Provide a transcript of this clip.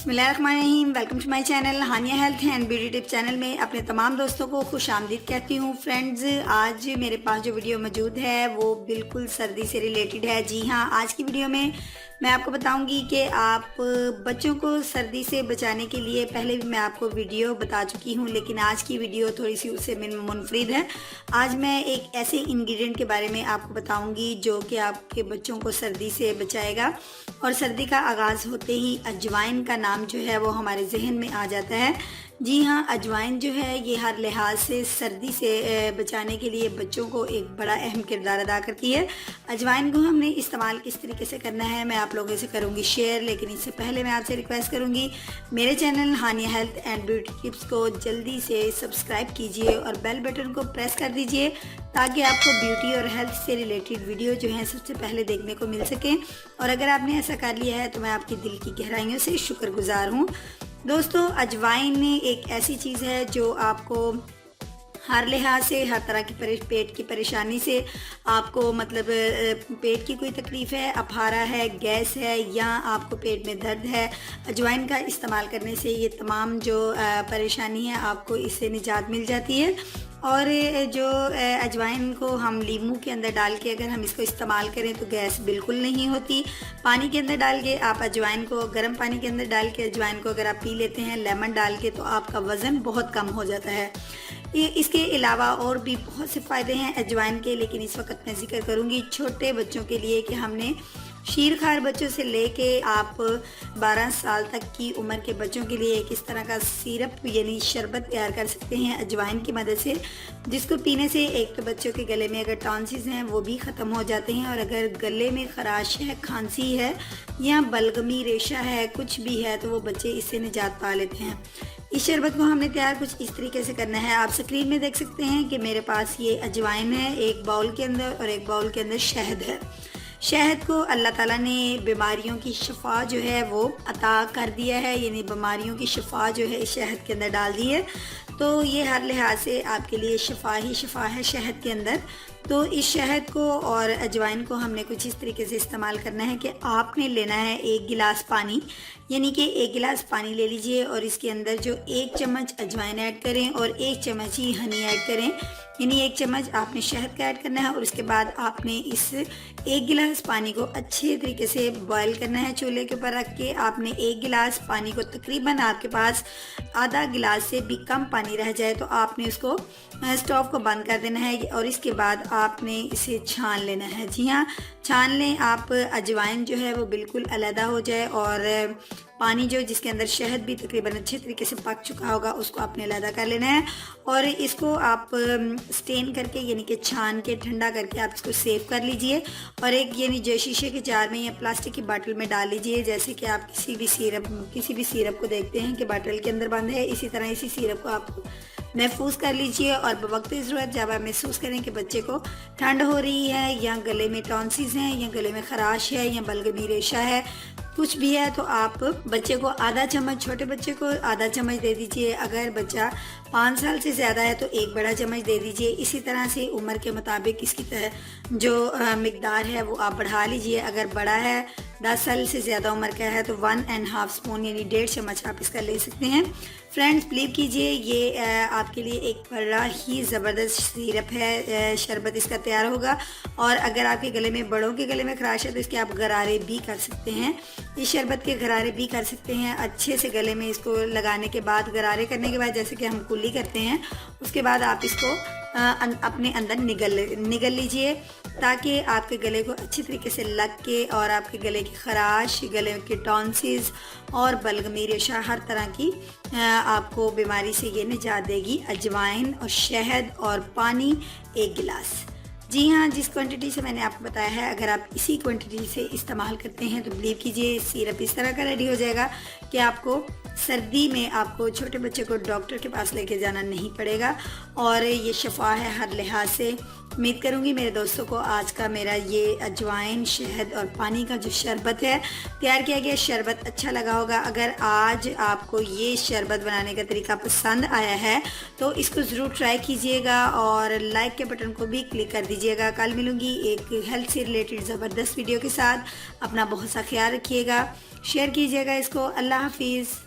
बिस्मिल्लाहिर्रहमानिर्रहीम। Welcome to my channel Hania health and beauty tip channel में अपने तमाम दोस्तों को खुश आमदीद कहती हूँ। फ्रेंड्स, आज मेरे पास जो वीडियो मौजूद है वो बिल्कुल सर्दी से रिलेटेड है। जी हाँ, आज की वीडियो में मैं आपको बताऊंगी कि आप बच्चों को सर्दी से बचाने के लिए, पहले भी मैं आपको वीडियो बता चुकी हूँ लेकिन आज की वीडियो थोड़ी सी उससे मुनफरिद है। आज मैं एक ऐसे इंग्रेडिएंट के बारे में आपको बताऊंगी जो कि आपके बच्चों को सर्दी से बचाएगा। और सर्दी का आगाज़ होते ही अजवाइन का नाम जो है वो हमारे जहन में आ जाता है। जी हाँ, अजवाइन जो है ये हर लिहाज से सर्दी से बचाने के लिए बच्चों को एक बड़ा अहम किरदार अदा करती है। अजवाइन को हमने इस्तेमाल किस तरीके से करना है मैं आप लोगों से करूँगी शेयर, लेकिन इससे पहले मैं आपसे रिक्वेस्ट करूँगी मेरे channel Hania health and beauty tips को जल्दी से सब्सक्राइब कीजिए और बेल बटन को प्रेस कर दीजिए ताकि आपको ब्यूटी और हेल्थ से रिलेटेड वीडियो जो है सबसे पहले देखने को मिल सकें। और अगर आपने ऐसा कर लिया है तो मैं आपकी दिल की गहराइयों से शुक्रगुजार हूँ। दोस्तों, अजवाइन एक ऐसी चीज़ है जो आपको हर लिहाज से, हर तरह की पेट की परेशानी से, आपको मतलब पेट की कोई तकलीफ़ है, अफारा है, गैस है या आपको पेट में दर्द है, अजवाइन का इस्तेमाल करने से ये तमाम जो परेशानी है आपको इससे निजात मिल जाती है। और जो अजवाइन को हम लीमू के अंदर डाल के अगर हम इसको इस्तेमाल करें तो गैस बिल्कुल नहीं होती। पानी के अंदर डाल के आप अजवाइन को, गर्म पानी के अंदर डाल के अजवाइन को अगर आप पी लेते हैं लेमन डाल के, तो आपका वज़न बहुत कम हो जाता है। इसके अलावा और भी बहुत से फ़ायदे हैं अजवाइन के, लेकिन इस वक्त मैं जिक्र करूँगी छोटे बच्चों के लिए कि हमने शीरखार बच्चों से लेके आप 12 साल तक की उम्र के बच्चों के लिए एक इस तरह का सिरप यानी शरबत तैयार कर सकते हैं अजवाइन की मदद से, जिसको पीने से एक तो बच्चों के गले में अगर टॉन्सिस हैं वो भी ख़त्म हो जाते हैं, और अगर गले में खराश है, खांसी है या बलगमी रेशा है, कुछ भी है, तो वो बच्चे इससे निजात पा लेते हैं। इस शरबत को हमने तैयार कुछ इस तरीके से करना है। आप स्क्रीन में देख सकते हैं कि मेरे पास ये अजवाइन है एक बाउल के अंदर और एक बाउल के अंदर शहद है। शहद को अल्लाह ताला ने बीमारियों की शिफा जो है वो अता कर दिया है, यानी बीमारियों की शिफा जो है इस शहद के अंदर डाल दी है, तो ये हर लिहाज से आपके लिए शिफा ही शिफा है शहद के अंदर। तो इस शहद को और अजवाइन को हमने कुछ इस तरीके से इस्तेमाल करना है कि आपने लेना है 1 गिलास पानी, यानी कि 1 गिलास पानी ले लीजिए और इसके अंदर जो 1 चम्मच अजवाइन ऐड करें और 1 चम्मच ही हनी ऐड करें, यानी 1 चम्मच आपने शहद का ऐड करना है। और उसके बाद आपने इस 1 गिलास पानी को अच्छे तरीके से बॉयल करना है। चूल्हे के ऊपर रख के आपने 1 गिलास पानी को, तकरीबन आपके पास आधा गिलास से भी कम पानी रह जाए तो आपने उसको स्टोव को बंद कर देना है और इसके बाद आपने इसे छान लेना है। जी हाँ, छान लें आप। अजवाइन जो है वो बिल्कुल अलहदा हो जाए और पानी जो जिसके अंदर शहद भी तकरीबन अच्छे तरीके से पक चुका होगा उसको आपने अलहदा कर लेना है। और इसको आप स्टेन करके यानी कि छान के ठंडा करके आप इसको सेव कर लीजिए और एक यानी जो शीशे के जार में या प्लास्टिक की बाटल में डाल लीजिए। जैसे कि आप किसी भी सिरप को देखते हैं कि बाटल के अंदर बंद है, इसी तरह इसी सिरप को आप महफूज कर लीजिए और बवक्त ज़रूरत जब आप महसूस करें कि बच्चे को ठंड हो रही है या गले में टॉन्सिस हैं या गले में खराश है या बलगमी रेशा है, कुछ भी है, तो आप बच्चे को आधा चम्मच, छोटे बच्चे को आधा चम्मच दे दीजिए। अगर बच्चा 5 साल से ज़्यादा है तो 1 बड़ा चम्मच दे दीजिए। इसी तरह से उम्र के मुताबिक इसकी जो मिकदार है वो आप बढ़ा लीजिए। अगर बड़ा है, 10 साल से ज़्यादा उम्र का है, तो 1.5 स्पून यानी 1.5 चम्मच आप इसका ले सकते हैं। फ्रेंड्स, बिलीव कीजिए ये आपके लिए एक बड़ा ही ज़बरदस्त सिरप है, शरबत इसका तैयार होगा। और अगर आपके गले में, बड़ों के गले में खराश है तो इसके आप गरारे भी कर सकते हैं, इस शरबत के गरारे भी कर सकते हैं। अच्छे से गले में इसको लगाने के बाद, गरारे करने के बाद जैसे कि हम कुल्ली करते हैं, उसके बाद आप इसको अपने अंदर निगल लीजिए ताकि आपके गले को अच्छी तरीके से लग के और आपके गले की खराश, गले के टॉन्सिस और बलगमी रेशा, हर तरह की आपको बीमारी से ये निजात देगी। अजवाइन और शहद और पानी 1 गिलास। जी हाँ, जिस क्वांटिटी से मैंने आपको बताया है, अगर आप इसी क्वांटिटी से इस्तेमाल करते हैं तो बिलीव कीजिए सिरप इस तरह का रेडी हो जाएगा कि आपको सर्दी में आपको छोटे बच्चे को डॉक्टर के पास लेके जाना नहीं पड़ेगा। और ये शफा है हर लिहाज से, उम्मीद करूंगी मेरे दोस्तों को आज का मेरा ये अजवाइन, शहद और पानी का जो शरबत है तैयार किया गया शरबत अच्छा लगा होगा। अगर आज आपको ये शरबत बनाने का तरीका पसंद आया है तो इसको ज़रूर ट्राई कीजिएगा और लाइक के बटन को भी क्लिक कर दीजिएगा। कल मिलूंगी एक हेल्थ से रिलेटेड ज़बरदस्त वीडियो के साथ। अपना बहुत सा ख्याल रखिएगा, शेयर कीजिएगा इसको। अल्लाह हाफिज़।